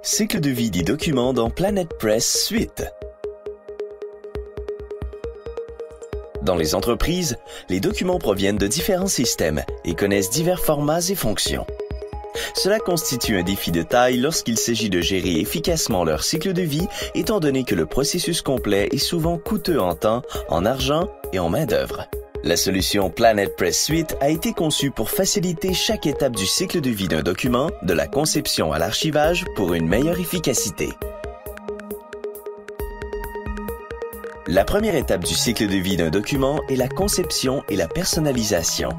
Cycle de vie des documents dans PlanetPress Suite. Dans les entreprises, les documents proviennent de différents systèmes et connaissent divers formats et fonctions. Cela constitue un défi de taille lorsqu'il s'agit de gérer efficacement leur cycle de vie, étant donné que le processus complet est souvent coûteux en temps, en argent et en main-d'œuvre. La solution PlanetPress Suite a été conçue pour faciliter chaque étape du cycle de vie d'un document, de la conception à l'archivage, pour une meilleure efficacité. La première étape du cycle de vie d'un document est la conception et la personnalisation.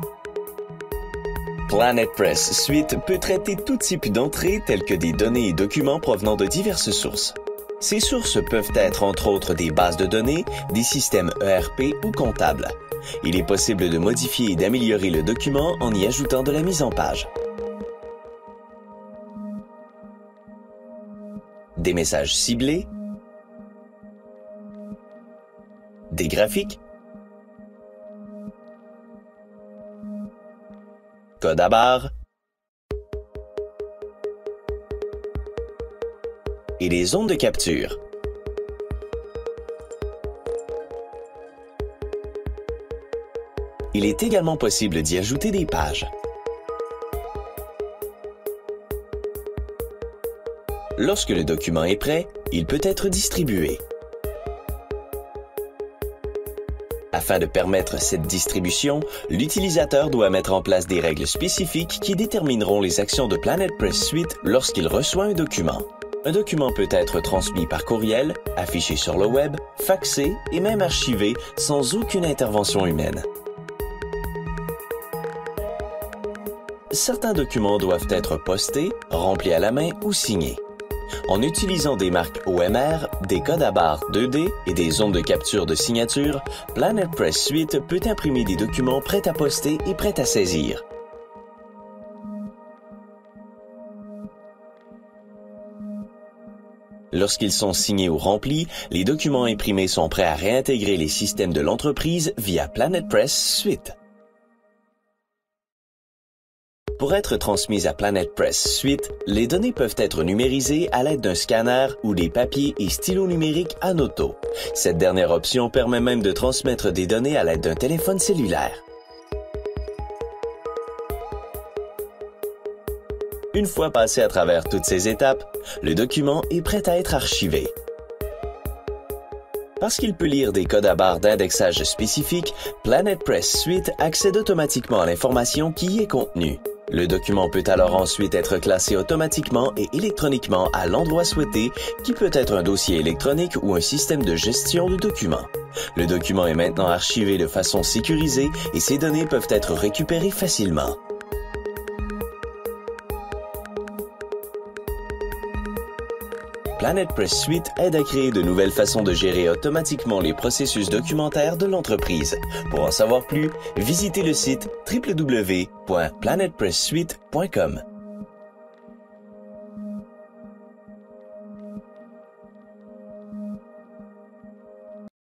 PlanetPress Suite peut traiter tout type d'entrées telles que des données et documents provenant de diverses sources. Ces sources peuvent être entre autres des bases de données, des systèmes ERP ou comptables. Il est possible de modifier et d'améliorer le document en y ajoutant de la mise en page. Des messages ciblés, des graphiques, code à barres et des zones de capture. Il est également possible d'y ajouter des pages. Lorsque le document est prêt, il peut être distribué. Afin de permettre cette distribution, l'utilisateur doit mettre en place des règles spécifiques qui détermineront les actions de PlanetPress Suite lorsqu'il reçoit un document. Un document peut être transmis par courriel, affiché sur le web, faxé et même archivé sans aucune intervention humaine. Certains documents doivent être postés, remplis à la main ou signés. En utilisant des marques OMR, des codes à barres 2D et des zones de capture de signature, PlanetPress Suite peut imprimer des documents prêts à poster et prêts à saisir. Lorsqu'ils sont signés ou remplis, les documents imprimés sont prêts à réintégrer les systèmes de l'entreprise via PlanetPress Suite. Pour être transmises à PlanetPress Suite, les données peuvent être numérisées à l'aide d'un scanner ou des papiers et stylos numériques Anoto. Cette dernière option permet même de transmettre des données à l'aide d'un téléphone cellulaire. Une fois passé à travers toutes ces étapes, le document est prêt à être archivé. Parce qu'il peut lire des codes à barres d'indexage spécifiques, PlanetPress Suite accède automatiquement à l'information qui y est contenue. Le document peut alors ensuite être classé automatiquement et électroniquement à l'endroit souhaité, qui peut être un dossier électronique ou un système de gestion de documents. Le document est maintenant archivé de façon sécurisée et ses données peuvent être récupérées facilement. PlanetPress Suite aide à créer de nouvelles façons de gérer automatiquement les processus documentaires de l'entreprise. Pour en savoir plus, visitez le site www.planetpresssuite.com.